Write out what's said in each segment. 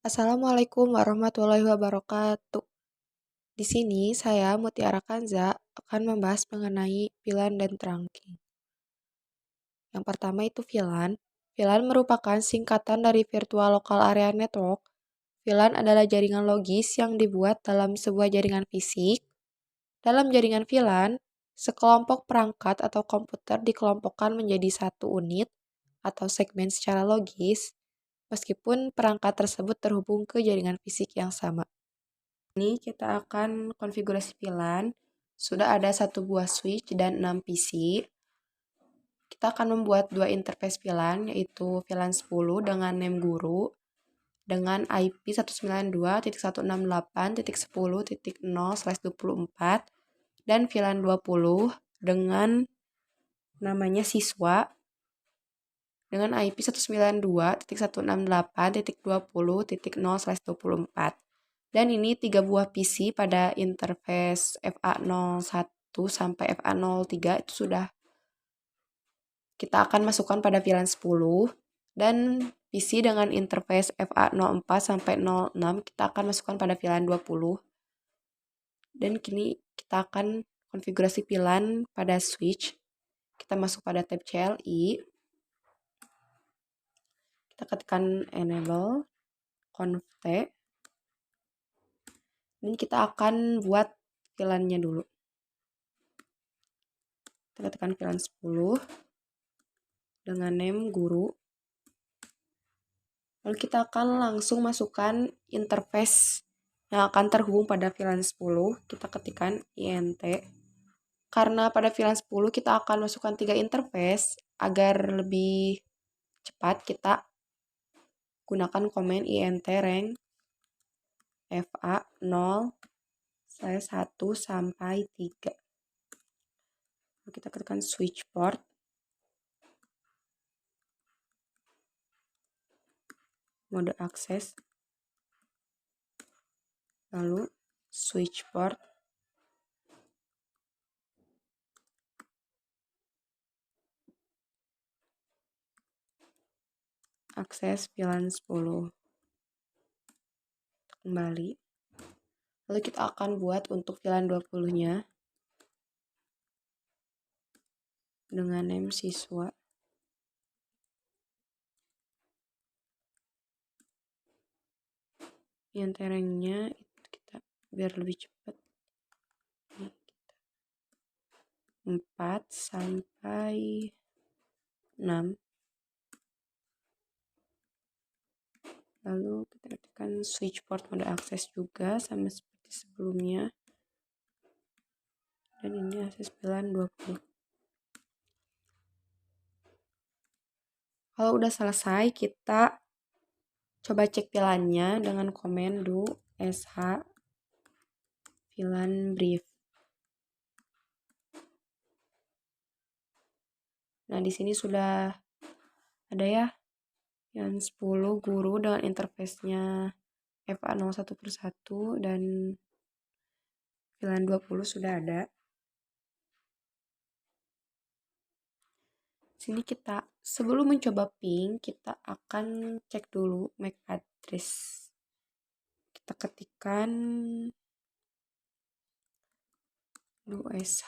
Assalamualaikum warahmatullahi wabarakatuh. Di sini saya Mutiara Kanza akan membahas mengenai VLAN dan trunking. Yang pertama itu VLAN. VLAN merupakan singkatan dari Virtual Local Area Network. VLAN adalah jaringan logis yang dibuat dalam sebuah jaringan fisik. Dalam jaringan VLAN, sekelompok perangkat atau komputer dikelompokkan menjadi satu unit atau segmen secara logis, meskipun perangkat tersebut terhubung ke jaringan fisik yang sama. Ini kita akan konfigurasi VLAN. Sudah ada satu buah switch dan 6 PC. Kita akan membuat dua interface VLAN, yaitu VLAN 10 dengan name guru dengan IP 192.168.10.0/24 dan VLAN 20 dengan namanya siswa dengan IP 192.168.20.0/24. Dan ini 3 buah PC pada interface FA01 sampai FA03 itu sudah kita akan masukkan pada VLAN 10. Dan PC dengan interface FA04 sampai 06 kita akan masukkan pada VLAN 20. Dan kini kita akan konfigurasi VLAN pada switch. Kita masuk pada tab CLI. Kita ketikkan enable, conft. Ini kita akan buat VLAN-nya dulu. Kita ketikkan VLAN 10 dengan name guru. Lalu kita akan langsung masukkan interface yang akan terhubung pada VLAN 10. Kita ketikkan int. Karena pada VLAN 10 kita akan masukkan 3 interface, agar lebih cepat kita gunakan komen int rank FA0/1 sampai 3. Lalu kita ketikkan switch port. Mode akses. Lalu switch port. Akses VLAN 10. Kembali. Lalu kita akan buat untuk VLAN 20-nya dengan name siswa. Yang terengnya itu kita biar lebih cepat. 4 sampai 6. Lalu kita ketikkan switch port mode akses juga sama seperti sebelumnya. Dan ini akses VLAN 20. Kalau udah selesai, kita coba cek VLAN-nya dengan komen do sh VLAN brief. Nah, di sini sudah ada ya yang 10 guru dengan interface-nya FA01/1 dan VLAN 20 sudah ada. Sini kita sebelum mencoba ping, kita akan cek dulu MAC address. Kita ketikkan sh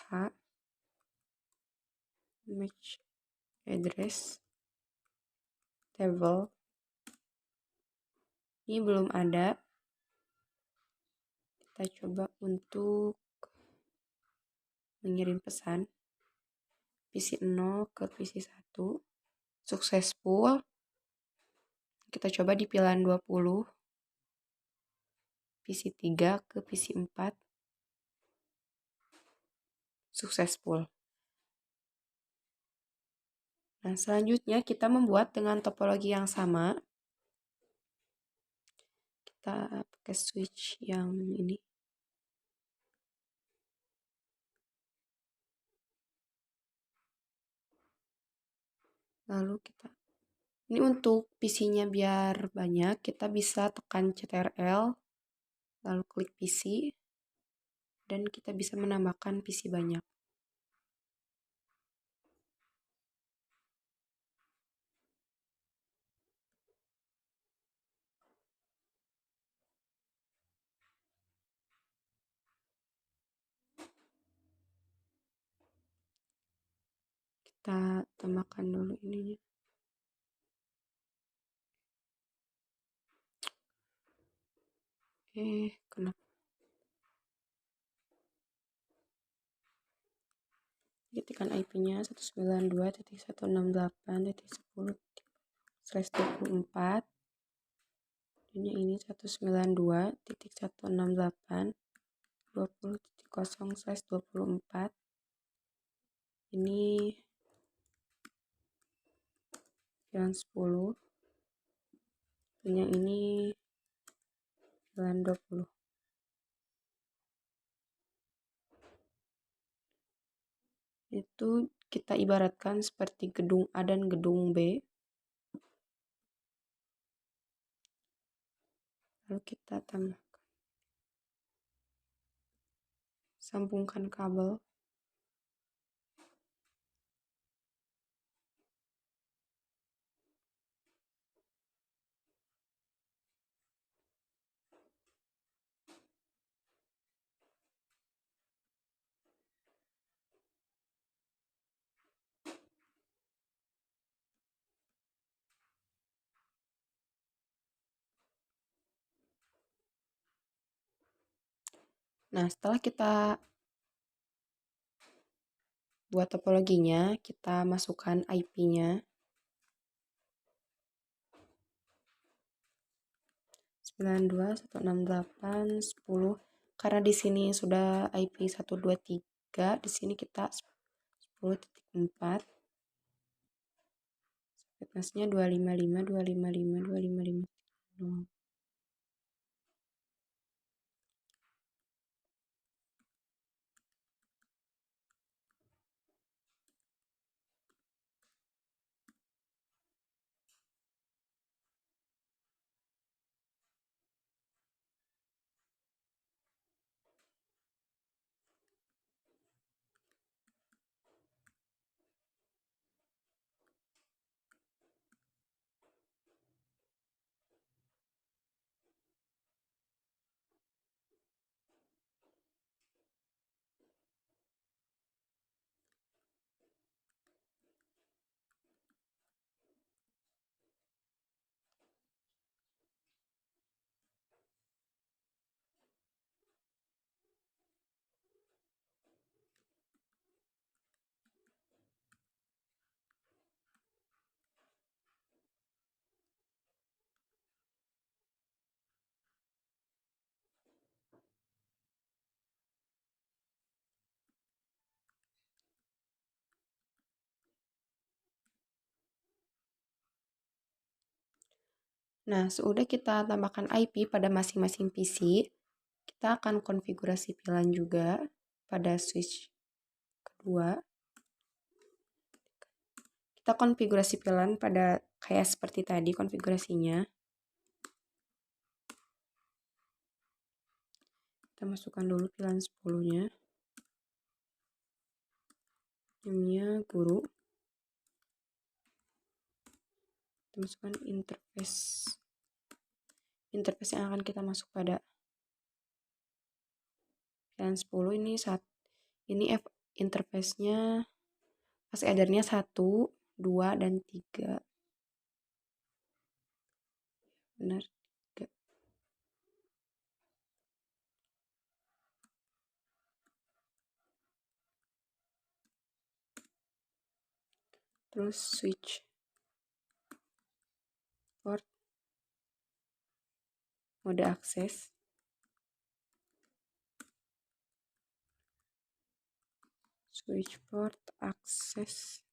MAC address table. Ini belum ada. Kita coba untuk mengirim pesan PC 0 ke PC 1. Successful. Kita coba di VLAN 20. PC 3 ke PC 4. Successful. Nah, selanjutnya kita membuat dengan topologi yang sama. Kita pakai switch yang ini. Lalu kita Ini untuk PC-nya biar banyak, kita bisa tekan CTRL, lalu klik PC, dan kita bisa menambahkan PC banyak. Kita tambahkan dulu ininya. Kenapa? Ketikkan IP-nya 192.168.10/24. Dan ini 192.168.20.0/24. Ini VLAN 10. Dan yang ini VLAN 20. Itu kita ibaratkan seperti gedung A dan gedung B. Lalu kita sambungkan kabel. Nah, setelah kita buat topologinya, kita masukkan IP-nya 92.168.10. Karena di sini sudah IP 123, di sini kita 10.4. Fitnessnya 255, 255, 255. Nah, sudah kita tambahkan IP pada masing-masing PC, kita akan konfigurasi VLAN juga pada switch kedua. Kita konfigurasi VLAN pada kayak seperti tadi konfigurasinya. Kita masukkan dulu VLAN 10-nya. Namanya guru. Kita masukkan interface yang akan kita masuk pada VLAN 10 ini interface-nya fast adder-nya 1, 2, dan 3. Benar, 3. Terus switch port, mode akses, switch port akses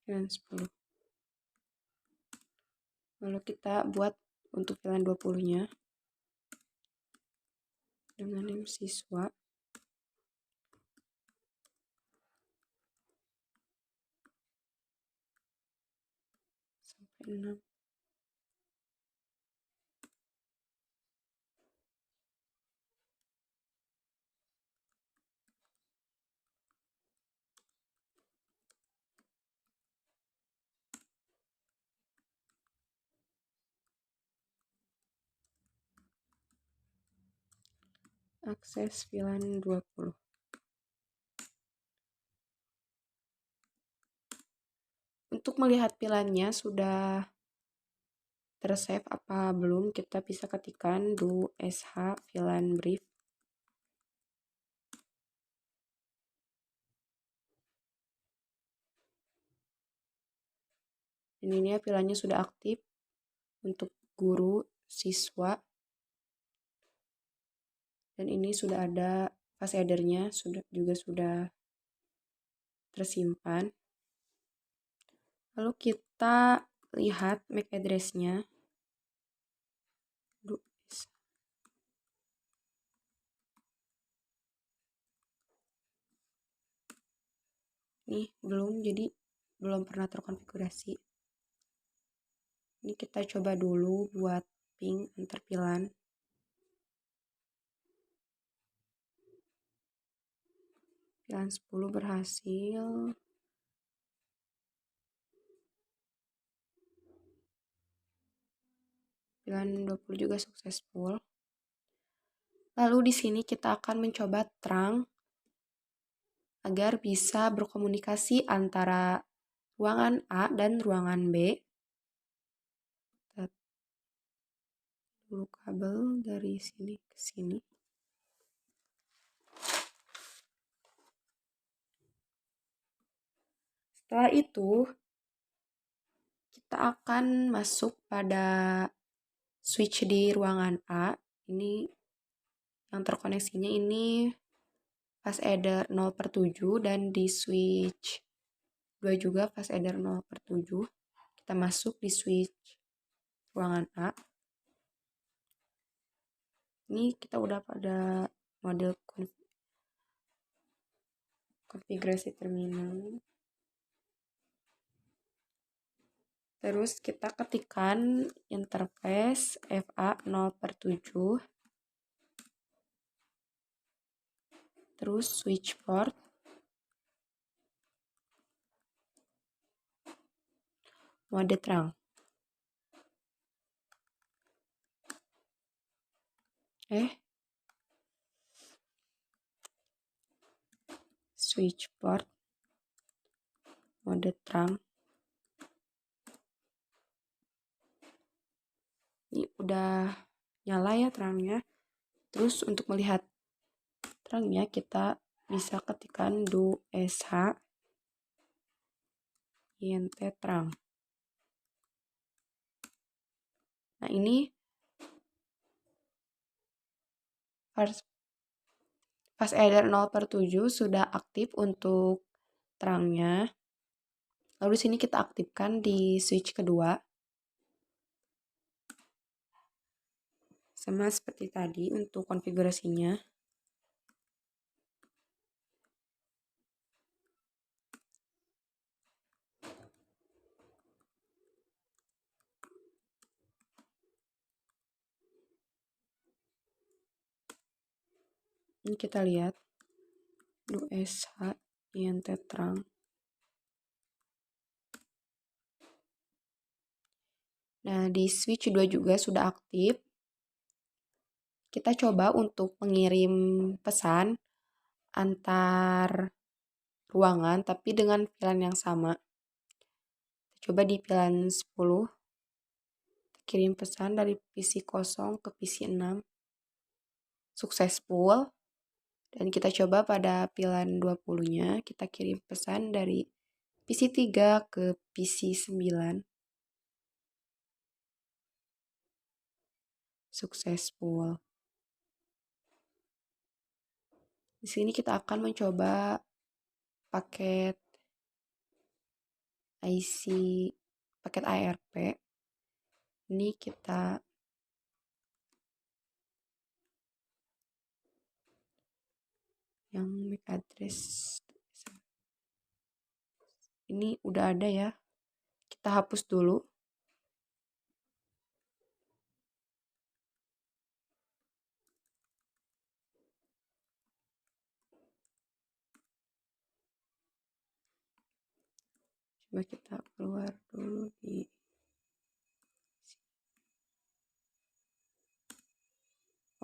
VLAN 10. Lalu kita buat untuk VLAN 20-nya dengan name siswa. 6. Akses VLAN 20. Untuk melihat VLAN-nya sudah tersave apa belum, kita bisa ketikkan do sh VLAN brief. Ini VLAN-nya sudah aktif untuk guru, siswa, dan ini sudah ada fast header-nya, sudah tersimpan. Lalu kita lihat MAC address-nya. Nih, jadi belum pernah terkonfigurasi. Ini kita coba dulu buat ping antar VLAN. VLAN 10 berhasil. VLAN 20 juga successful. Lalu di sini kita akan mencoba terang agar bisa berkomunikasi antara ruangan A dan ruangan B. Kita dulu kabel dari sini ke sini. Setelah itu, kita akan masuk pada switch di ruangan A. Ini yang terkoneksinya ini fast adder 0/7 dan di switch 2 juga fast adder 0/7. Kita masuk di switch ruangan A. Ini kita udah pada model konfigurasi terminal. Terus kita ketikkan interface FA 0/7. Terus switch port. Mode terang. Switch port. Mode terang. Ini udah nyala ya terangnya. Terus untuk melihat terangnya kita bisa ketikkan do sh int terang. Nah, ini fast adder 0/7 sudah aktif untuk terangnya. Lalu di sini kita aktifkan di switch kedua. Sama seperti tadi untuk konfigurasinya. Ini kita lihat do sh int terang. Nah, di switch 2 juga sudah aktif. Kita coba untuk mengirim pesan antar ruangan tapi dengan VLAN yang sama. Coba di VLAN 10 kirim pesan dari PC 0 ke PC 6. Successful. Dan kita coba pada VLAN 20-nya kita kirim pesan dari PC 3 ke PC 9. Successful. Di sini kita akan mencoba paket IC, paket ARP. Ini kita yang MAC address. Ini udah ada ya. Kita hapus dulu. keluar dulu di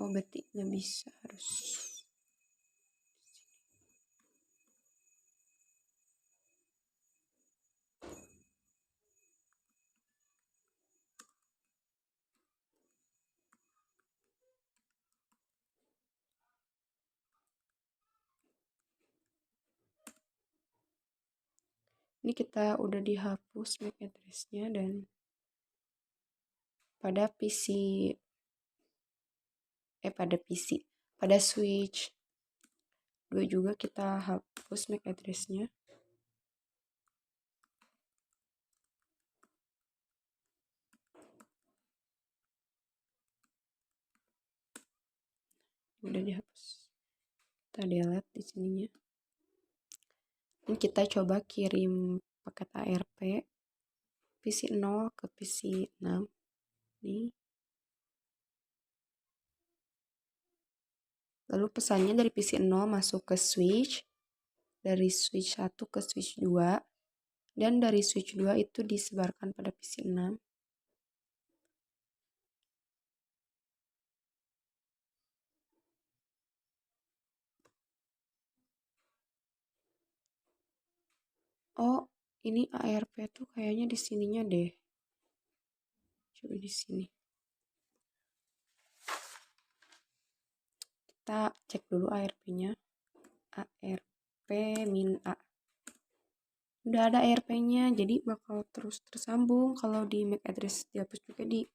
berarti nggak bisa, harus ini kita udah dihapus MAC address-nya, dan pada pada switch 2 juga kita hapus MAC address-nya. Udah dihapus, kita delete di sininya. Dan kita coba kirim paket ARP PC 0 ke PC 6 nih. Lalu pesannya dari PC 0 masuk ke switch, dari switch 1 ke switch 2, dan dari switch 2 itu disebarkan pada PC 6. Oh, ini ARP tuh kayaknya di sininya deh. Coba di sini. Kita cek dulu ARP-nya. ARP min A. Udah ada ARP-nya, jadi bakal terus tersambung. Kalau di MAC address dihapus juga, di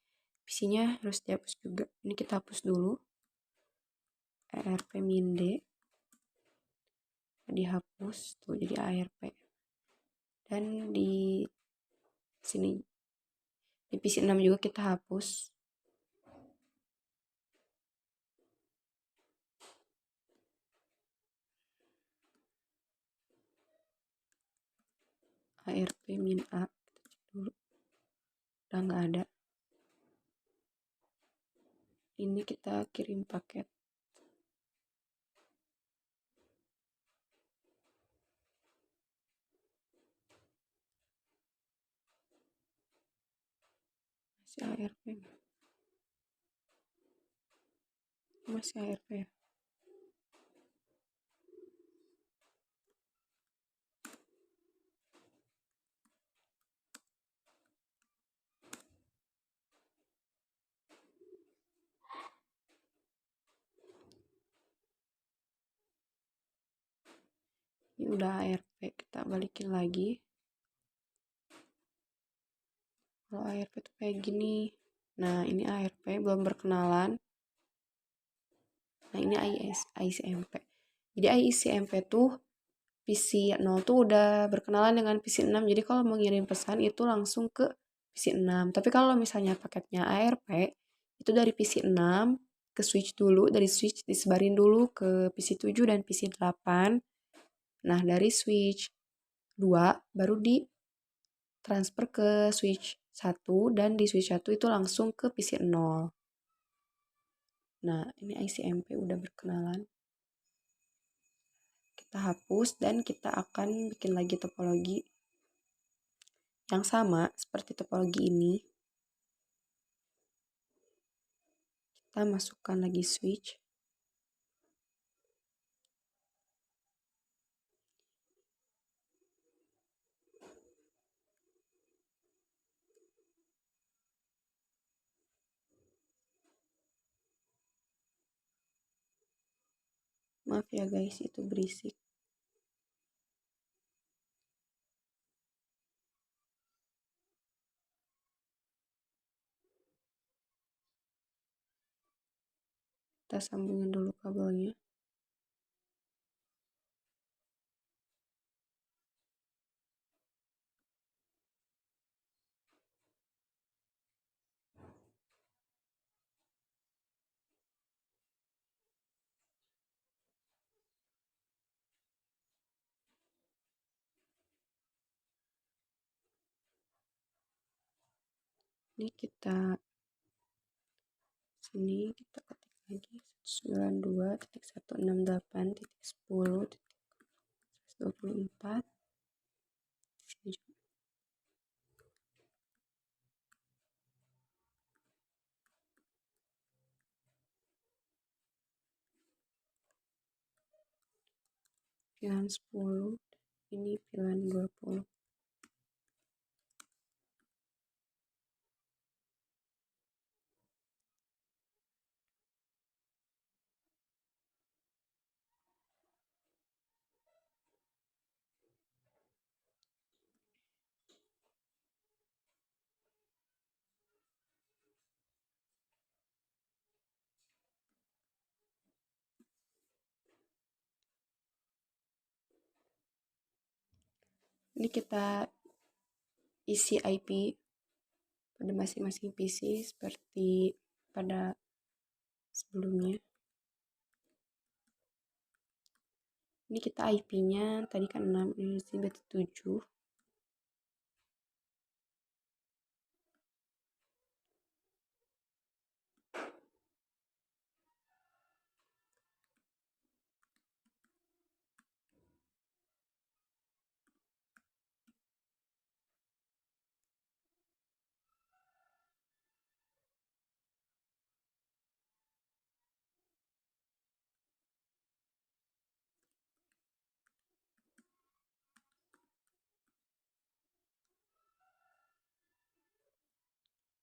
PC-nya harus dihapus juga. Ini kita hapus dulu. ARP min D. Dihapus tuh jadi ARP. Dan di sini di PC 6 juga kita hapus. ARP min A, kita cek dulu. Udah nggak ada. Ini kita kirim paket. Masih ARP. Masih ARP ya. Ini udah ARP, kita balikin lagi. Kalau ARP tuh kayak gini. Nah, ini ARP belum berkenalan. Nah, ini ICMP. Jadi ICMP tuh PC 0 tuh udah berkenalan dengan PC 6. Jadi kalau mau ngirim pesan itu langsung ke PC 6. Tapi kalau misalnya paketnya ARP, itu dari PC 6 ke switch dulu, dari switch disebarin dulu ke PC 7 dan PC 8. Nah, dari switch 2 baru di transfer ke switch 1, dan di switch 1 itu langsung ke PC 0. Nah, ini ICMP udah berkenalan. Kita hapus dan kita akan bikin lagi topologi yang sama seperti topologi ini. Kita masukkan lagi switch. Maaf ya guys, itu berisik. Kita sambungin dulu kabelnya. Ini kita sini kita ketik lagi 192.168.10.24. Sini juga. VLAN 10, ini VLAN 20. Ini kita isi IP pada masing-masing PC seperti pada sebelumnya. Ini kita IP-nya tadi kan 6, ini berarti 7.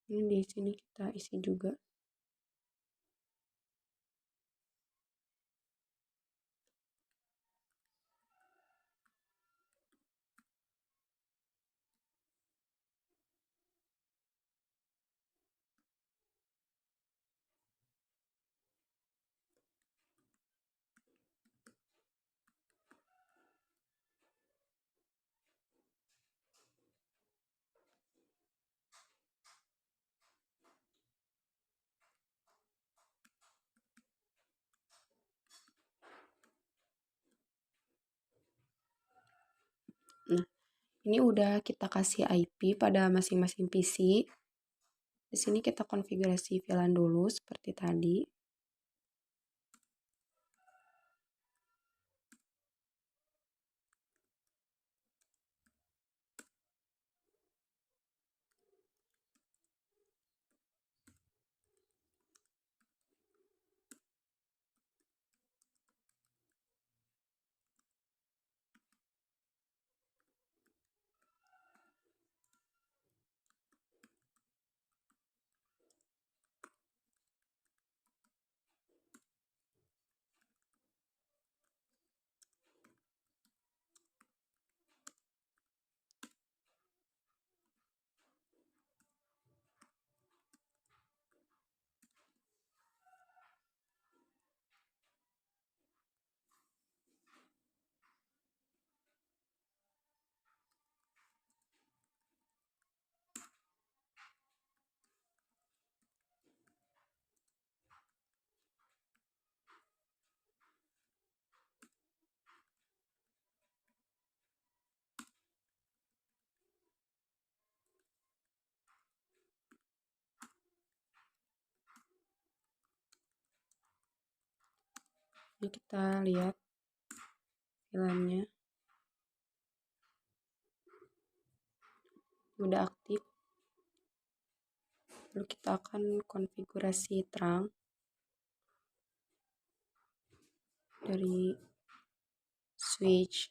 Ini di sini kita isi juga. Nah, ini udah kita kasih IP pada masing-masing PC. Di sini kita konfigurasi VLAN dulu seperti tadi. Ini kita lihat VLAN-nya udah aktif. Lalu kita akan konfigurasi terang dari switch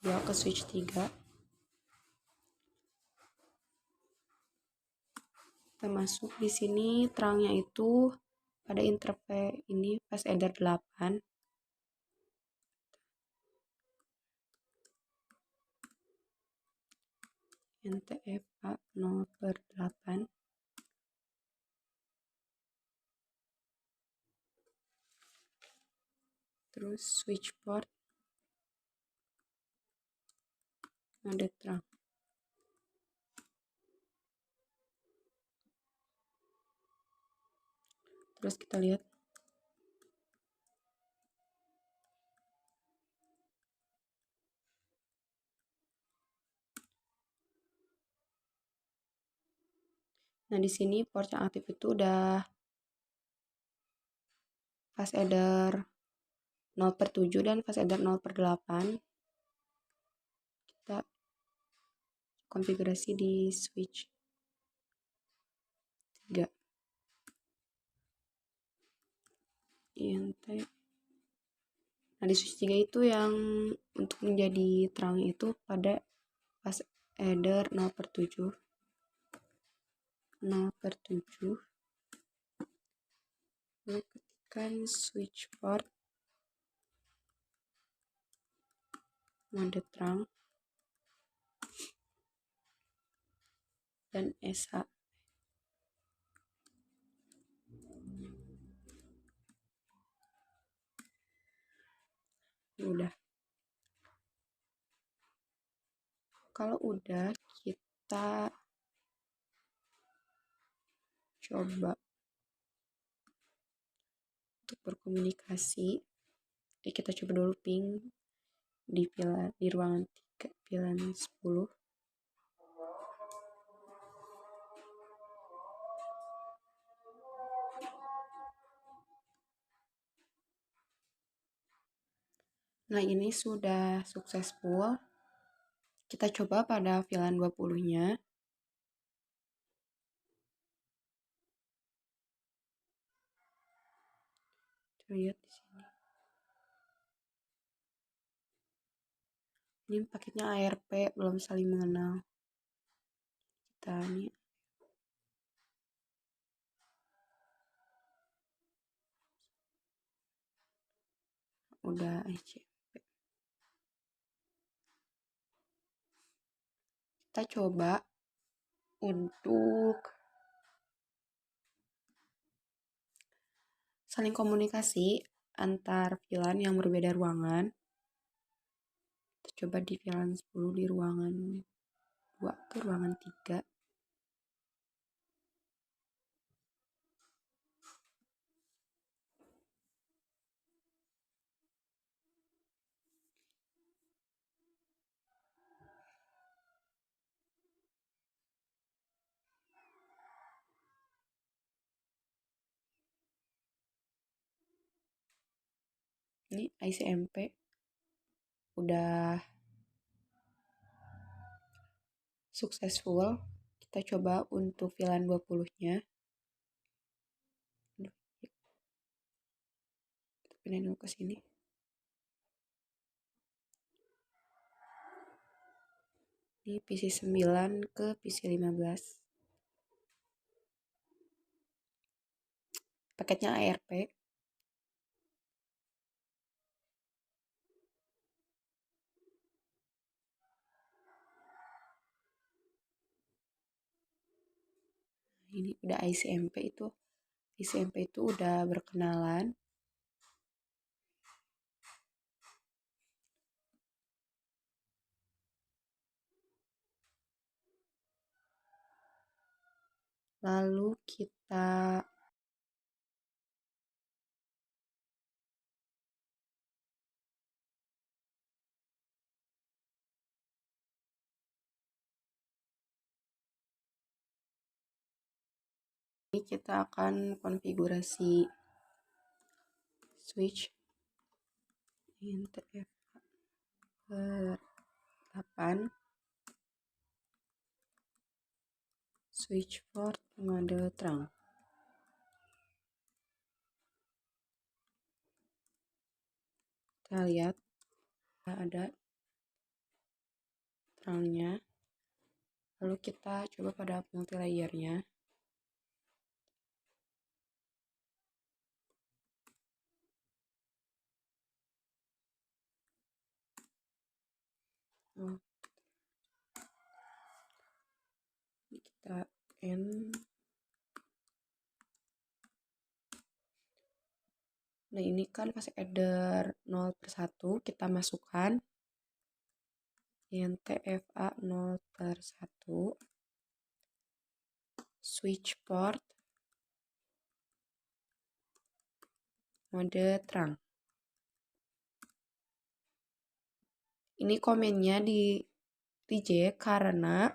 2 ke switch 3. Kita masuk di sini terangnya itu pada interface ini fast adder 8. NTF 0/8. Terus switch port ada terang. Terus kita lihat nah di sini port yang aktif itu udah fast adder 0/7 dan fast adder 0/8. Kita konfigurasi di switch 3. INT. Nah Nah, di switch 3 itu yang untuk menjadi terang itu pada pas adder 0/7, 0/7, lalu ketikkan switch port mode terang dan SA. Udah. Kalau udah, kita coba untuk berkomunikasi. Kita coba dulu ping di ruangan 3, VLAN 10. Nah, ini sudah successful. Kita coba pada VLAN 20-nya. Lihat di sini. Ini paketnya ARP, belum saling mengenal. Kita ini udah ICMP. Kita coba untuk saling komunikasi antar VLAN yang berbeda ruangan. Kita coba di VLAN 10 di ruangan 2 ke ruangan 3. Ini ICMP udah successful. Kita coba untuk VLAN 20-nya. Kita pindahin dulu ke sini. Ini PC 9 ke PC 15. Paketnya ARP. Ini udah ICMP itu. ICMP itu udah berkenalan. Lalu kita akan konfigurasi switch INTF 8, switch port mode terang. Kita lihat ada terangnya. Lalu kita coba pada multilayernya. Ini kita N. Nah, ini kan pas adder 0/1 kita masukkan INTFA 0/1 switch port mode terang. Ini komennya di reject karena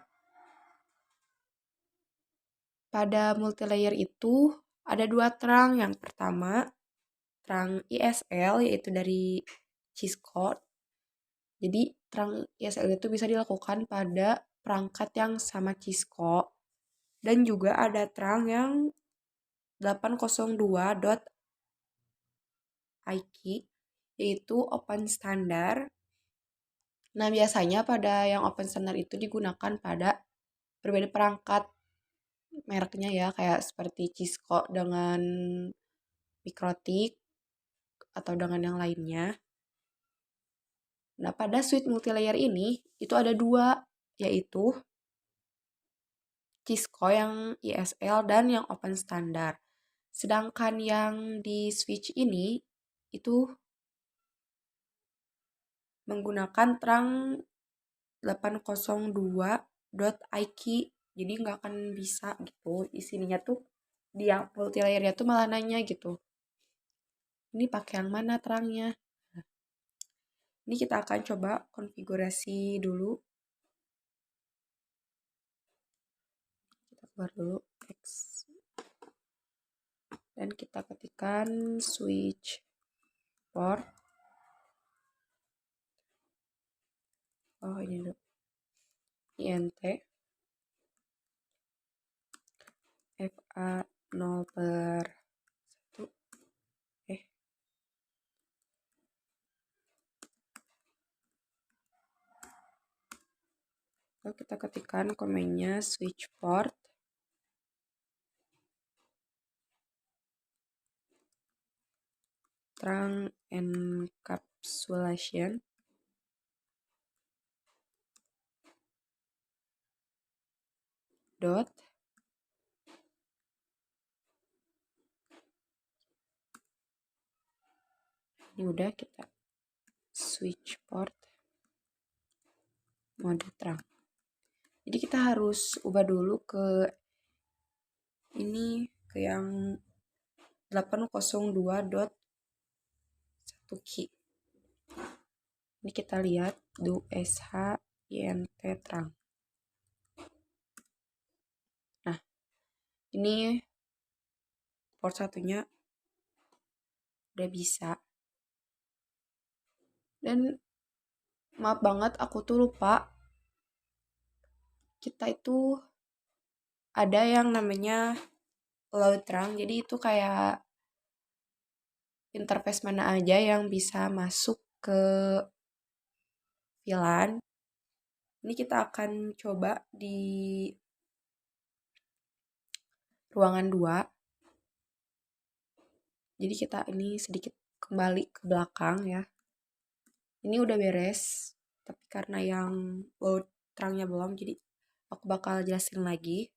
pada multilayer itu ada 2 terang. Yang pertama terang ISL, yaitu dari Cisco. Jadi terang ISL itu bisa dilakukan pada perangkat yang sama Cisco. Dan juga ada terang yang 802.IK yaitu open standard. Nah, biasanya pada yang open standard itu digunakan pada berbeda perangkat mereknya ya, kayak seperti Cisco dengan Mikrotik atau dengan yang lainnya. Nah, pada suite multilayer ini itu ada dua, yaitu Cisco yang ISL dan yang open standard. Sedangkan yang di switch ini itu menggunakan terang 802.IK, jadi nggak akan bisa gitu. Di sininya tuh di yang multilayernya tuh malah nanya gitu, ini pakai yang mana terangnya. Ini kita akan coba konfigurasi dulu. Kita keluar dulu X dan kita ketikkan switch port. Oh, ini dulu. INT FA 0/1. Lalu kita ketikkan komennya switch port terang encapsulation dot ini udah, kita switch port mode terang. Jadi kita harus ubah dulu ke ini, ke yang 802.1 key. Ini kita lihat do sh int terang. Nah, ini port satunya udah bisa. Dan maaf banget, aku tuh lupa, kita itu ada yang namanya load terang. Jadi itu kayak interface mana aja yang bisa masuk ke VLAN. Ini kita akan coba di ruangan 2. Jadi kita ini sedikit kembali ke belakang ya. Ini udah beres, tapi karena yang load terangnya belum, jadi aku bakal jelasin lagi.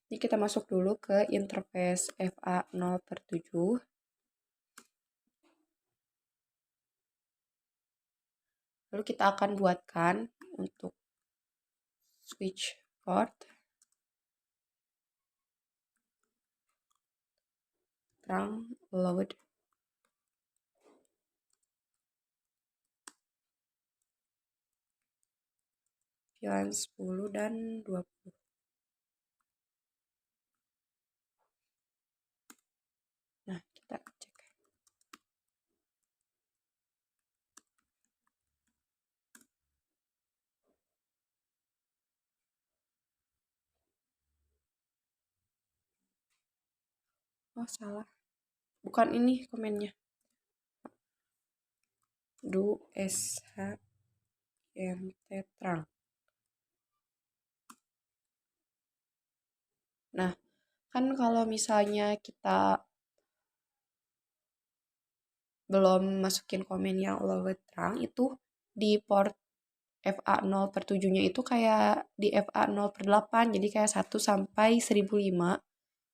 Ini kita masuk dulu ke interface FA 0/7. Lalu kita akan buatkan untuk switch port terang load VLAN 10 dan 20. Nah, kita cek. Oh, salah. Bukan ini komennya. Do sh int terang. Nah, kan kalau misalnya kita belum masukin komen yang load terang, itu di port FA 0/7-nya itu kayak di FA 0/8, jadi kayak 1 sampai 1005.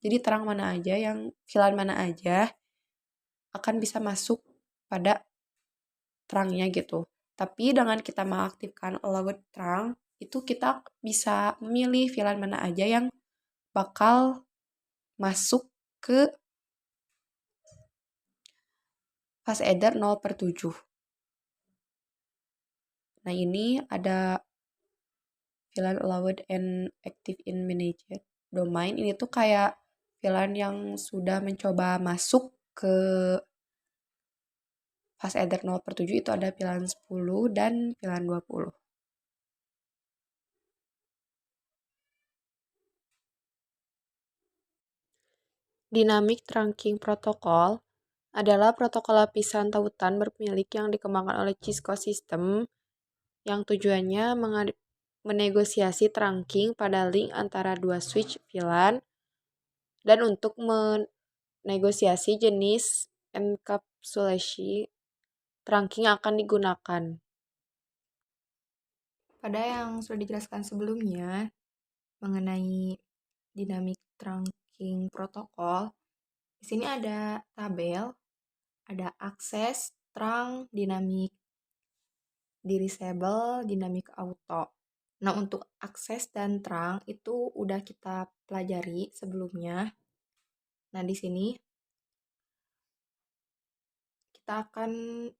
Jadi terang mana aja, yang VLAN mana aja akan bisa masuk pada terangnya gitu. Tapi dengan kita mengaktifkan load terang, itu kita bisa memilih VLAN mana aja yang bakal masuk ke fast adder 0/7. Nah, ini ada VLAN allowed and active in managed domain. Ini tuh kayak VLAN yang sudah mencoba masuk ke fast adder 0/7, itu ada VLAN 10 dan VLAN 20. Dynamic Trunking Protocol adalah protokol lapisan tautan berpemilik yang dikembangkan oleh Cisco System yang tujuannya menegosiasi trunking pada link antara dua switch VLAN dan untuk menegosiasi jenis enkapsulasi trunking yang akan digunakan. Pada yang sudah dijelaskan sebelumnya mengenai dinamik trunking protokol, di sini ada tabel, ada akses, trunk, dinamik disable, dinamik auto. Nah, untuk akses dan trunk itu udah kita pelajari sebelumnya. Nah, di sini kita akan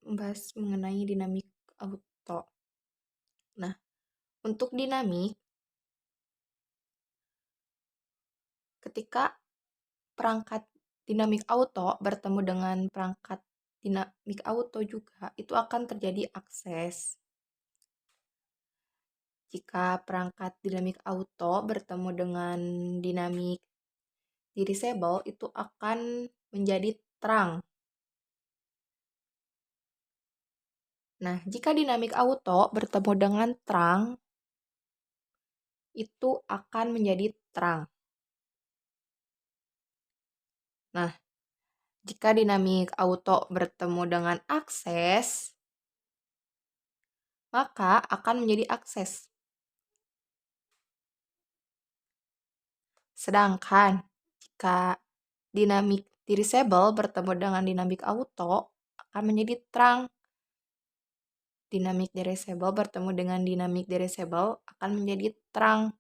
membahas mengenai dinamik auto. Nah, untuk dinamik, ketika perangkat dinamik auto bertemu dengan perangkat dinamik auto juga, itu akan terjadi akses. Jika perangkat dinamik auto bertemu dengan dinamik disable, itu akan menjadi terang. Nah, jika dinamik auto bertemu dengan terang, itu akan menjadi terang. Nah, jika dinamik auto bertemu dengan akses, maka akan menjadi akses. Sedangkan jika dinamik disable bertemu dengan dinamik auto akan menjadi terang. Dinamik disable bertemu dengan dinamik disable akan menjadi terang.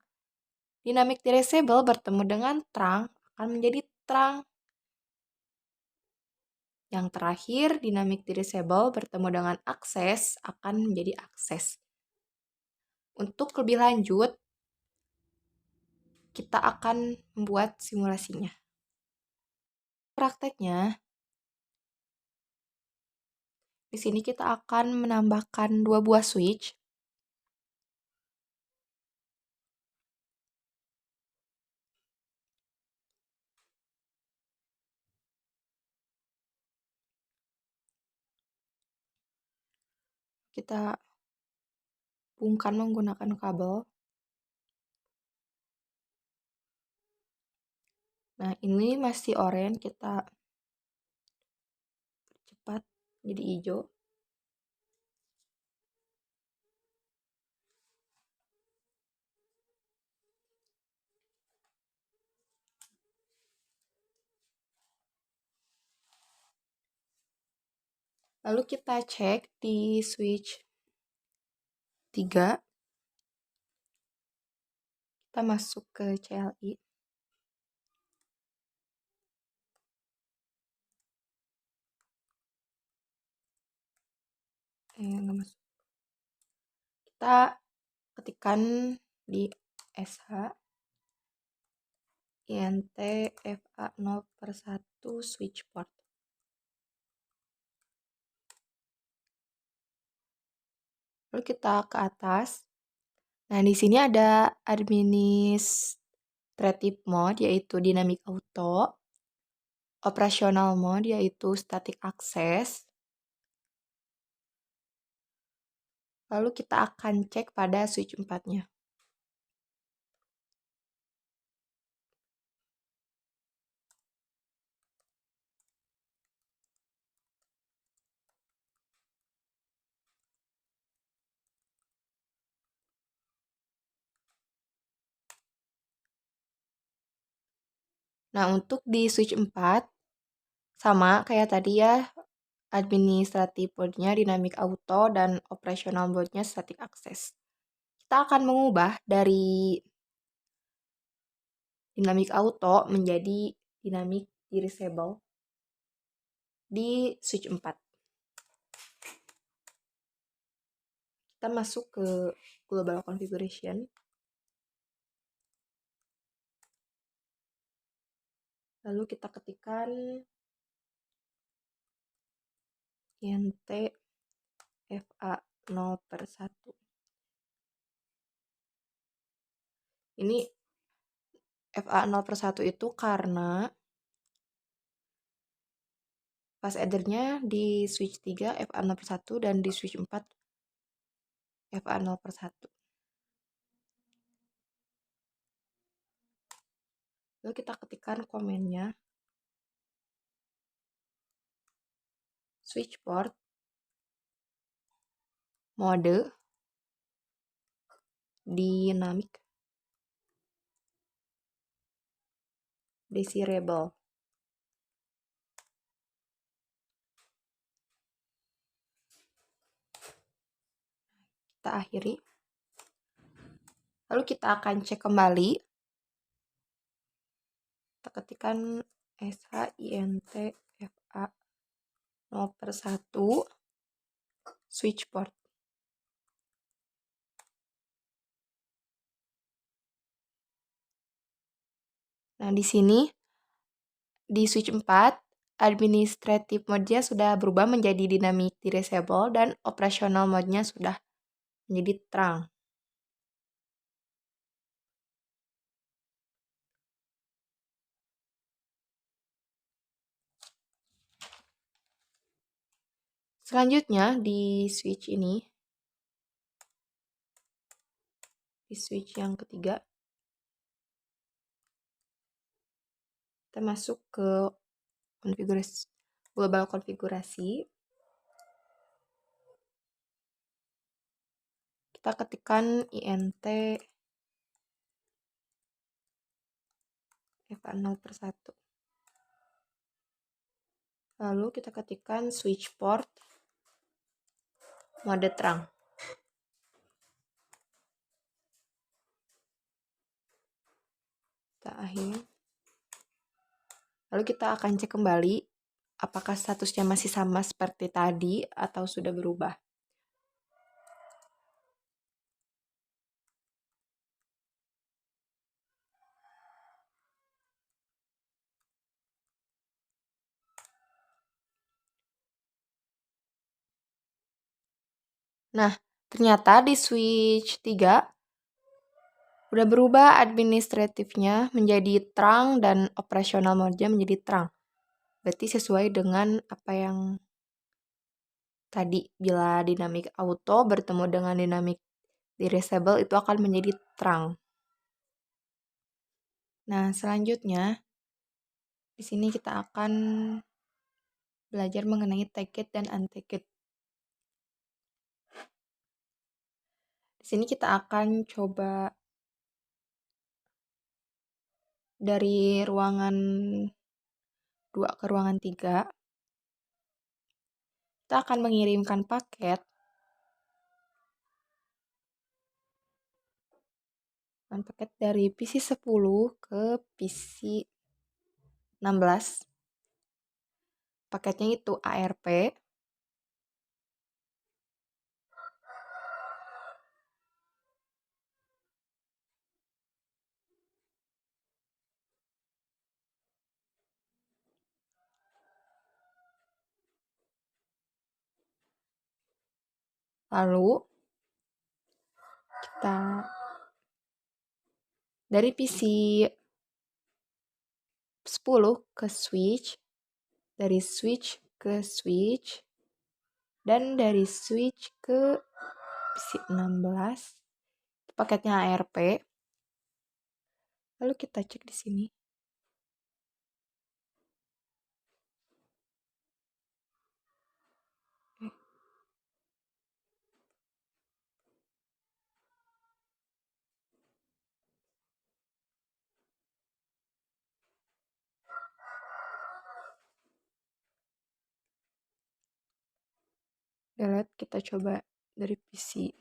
Dinamik disable bertemu dengan terang akan menjadi terang. Yang terakhir, dinamik disable bertemu dengan akses akan menjadi akses. Untuk lebih lanjut, kita akan membuat simulasinya. Prakteknya, di sini kita akan menambahkan 2 buah switch. Kita hubungkan menggunakan kabel. Nah, ini masih oranye, kita percepat jadi hijau. Lalu kita cek di switch 3. Kita masuk ke CLI. Nggak masuk. Kita ketikkan di SH INT FA 0/1 switch port. Lalu kita ke atas. Nah, di sini ada administrative mode yaitu dynamic auto, operational mode yaitu static access. Lalu kita akan cek pada switch 4-nya. Nah, untuk di switch 4 sama kayak tadi ya, administrative mode-nya dynamic auto dan operational mode-nya static access. Kita akan mengubah dari dynamic auto menjadi dynamic disable di switch 4. Kita masuk ke global configuration. Lalu kita ketikkan INT FA 0/1. Ini FA 0/1 itu karena fast addernya di switch 3 FA0/1 dan di switch 4 FA0/1. Lalu kita ketikkan komennya, switch port, mode, dynamic, desirable. Kita akhiri. Lalu kita akan cek kembali. Kita ketikkan SHINTFA 0/1 switch port. Nah, di sini di switch 4 administrative mode-nya sudah berubah menjadi dynamic disable dan operational mode-nya sudah menjadi terang. Selanjutnya di switch ini, di switch yang ketiga, kita masuk ke konfigurasi, global konfigurasi. Kita ketikkan INT FA0/1. Lalu kita ketikkan switch port mode terang. Kita akhiri. Lalu kita akan cek kembali apakah statusnya masih sama seperti tadi atau sudah berubah. Nah, ternyata di switch 3 udah berubah administratifnya menjadi terang dan operational mode-nya menjadi terang. Berarti sesuai dengan apa yang tadi, bila dynamic auto bertemu dengan dynamic disable itu akan menjadi terang. Nah, selanjutnya di sini kita akan belajar mengenai tagged dan untagged. Di sini kita akan coba dari ruangan 2 ke ruangan 3. Kita akan mengirimkan paket dari PC 10 ke PC 16. Paketnya itu ARP. Lalu kita dari PC 10 ke switch, dari switch ke switch, dan dari switch ke PC 16. Paketnya ARP. Lalu kita cek di sini. Delete, kita coba dari PC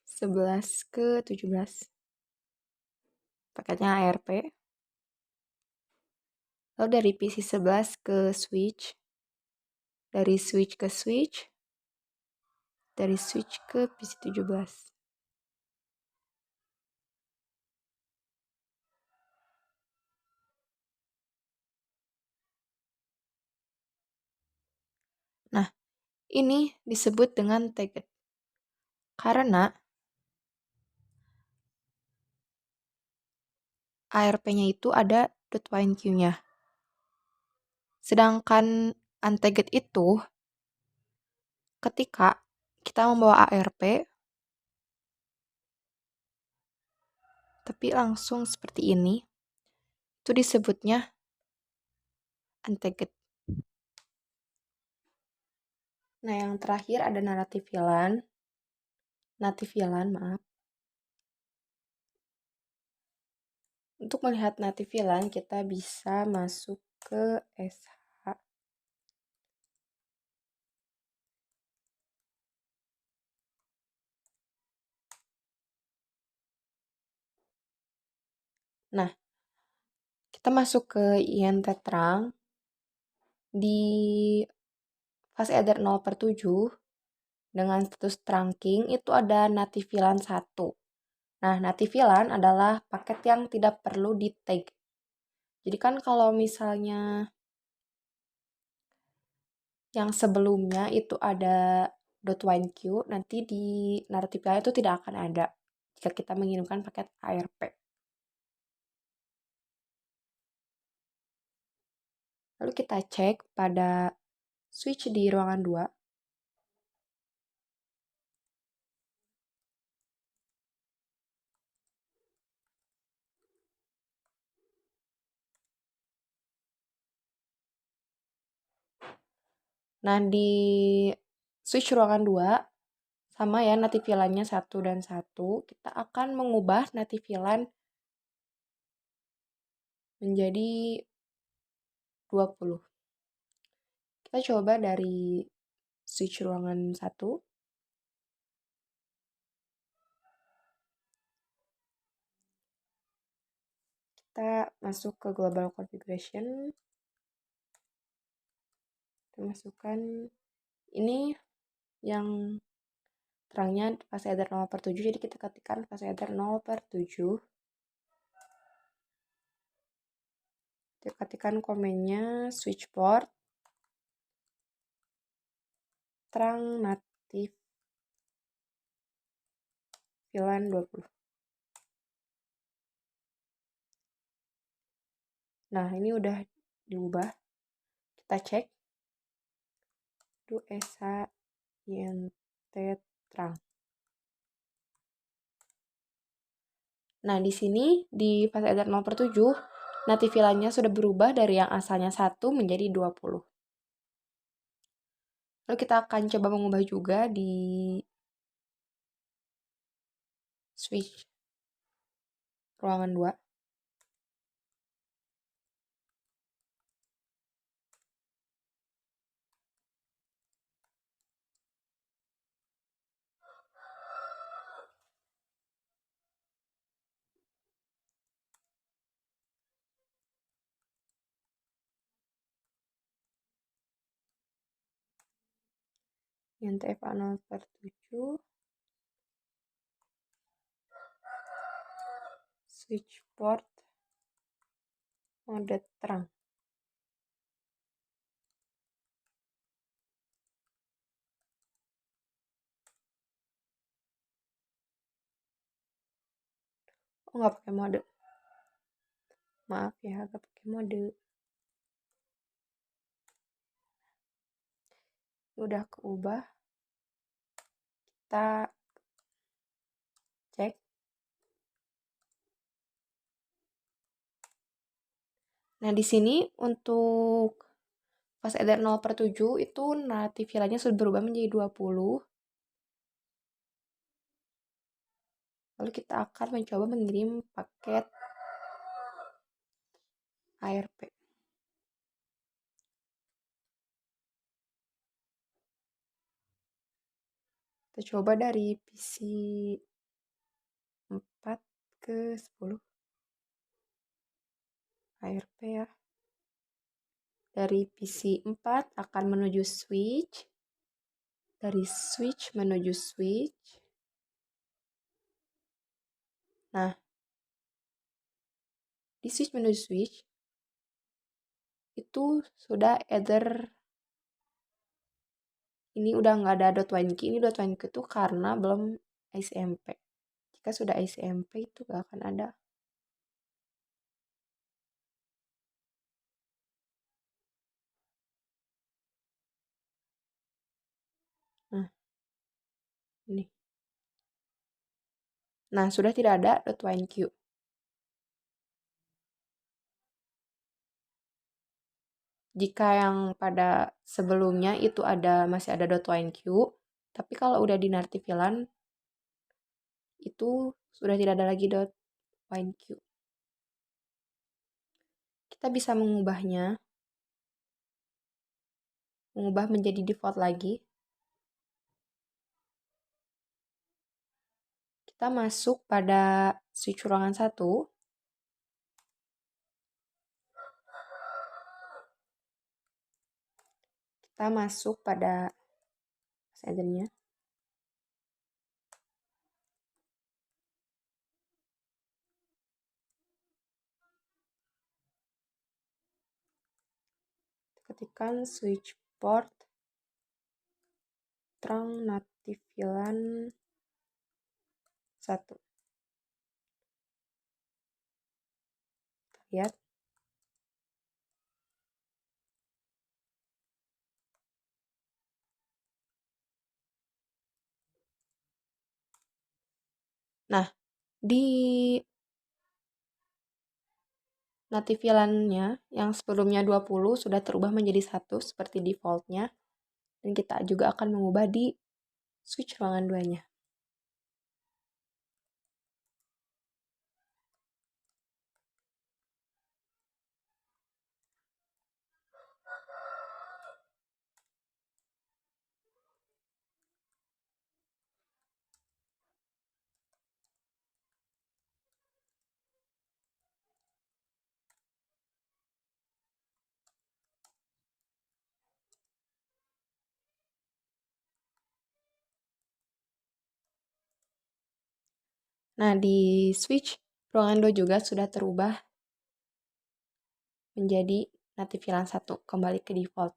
11 ke 17. Paketnya ARP. Lalu dari PC 11 ke switch, dari switch ke switch, dari switch ke PC 17. Nah, ini disebut dengan tagged. Karena ARP-nya itu ada .winq-nya. Sedangkan untagged itu ketika kita membawa ARP tapi langsung seperti ini, itu disebutnya untagged. Nah, yang terakhir ada native VLAN, maaf. Untuk melihat native VLAN, kita bisa masuk ke SH. Nah, kita masuk ke INT terang. Di fase header 0/7 dengan status trunking itu ada native VLAN 1. Nah, native VLAN adalah paket yang tidak perlu di tag. Jadi kan kalau misalnya yang sebelumnya itu ada .winq, nanti di native VLAN itu tidak akan ada jika kita mengirimkan paket ARP. Lalu kita cek pada switch di ruangan 2. Nah, di switch ruangan 2, sama ya native VLAN-nya 1 dan 1, kita akan mengubah native VLAN menjadi 20. Kita coba dari switch ruangan 1. Kita masuk ke global configuration. Kita masukkan ini yang terangnya fase header 0/7, jadi kita ketikkan fase header 0/7. Kita ketikkan komennya switch port terang native VLAN 20. Nah, ini udah diubah. Kita cek. Itu ESA INT terang. Nah, di sini di fase header 0/7, native VLAN-nya sudah berubah dari yang asalnya 1 menjadi 20. Lalu kita akan coba mengubah juga di switch ruangan 2. INT FA 0/7. Switch port mode terang. Oh, nggak pakai mode. Maaf ya, nggak pakai mode. Udah keubah. Kita cek. Nah, di sini untuk fase header 0/7 itu native VLAN-nya sudah berubah menjadi 20. Lalu kita akan mencoba mengirim paket ARP. Kita coba dari PC 4 ke 10 ARP ya. Dari PC 4 akan menuju switch. Dari switch menuju switch. Nah, di switch menuju switch itu sudah either ini udah nggak ada .winq. Ini .winq itu karena belum ICMP. Jika sudah ICMP itu nggak akan ada. Nah, sudah tidak ada .winq. Jika yang pada sebelumnya itu masih ada .winq, tapi kalau udah di Nartivilan itu sudah tidak ada lagi .winq. Kita bisa mengubah menjadi default lagi. Kita masuk pada switch ruangan 1. Kita masuk pada sendernya. Ketikkan switch port terang Nartivilan 1. Lihat. Nah, di Nartivilannya yang sebelumnya 20 sudah terubah menjadi 1 seperti defaultnya. Dan kita juga akan mengubah di switch ruangan 2-nya. Nah, di switch ruangan 2 juga sudah terubah menjadi Nartivilan 1, kembali ke default.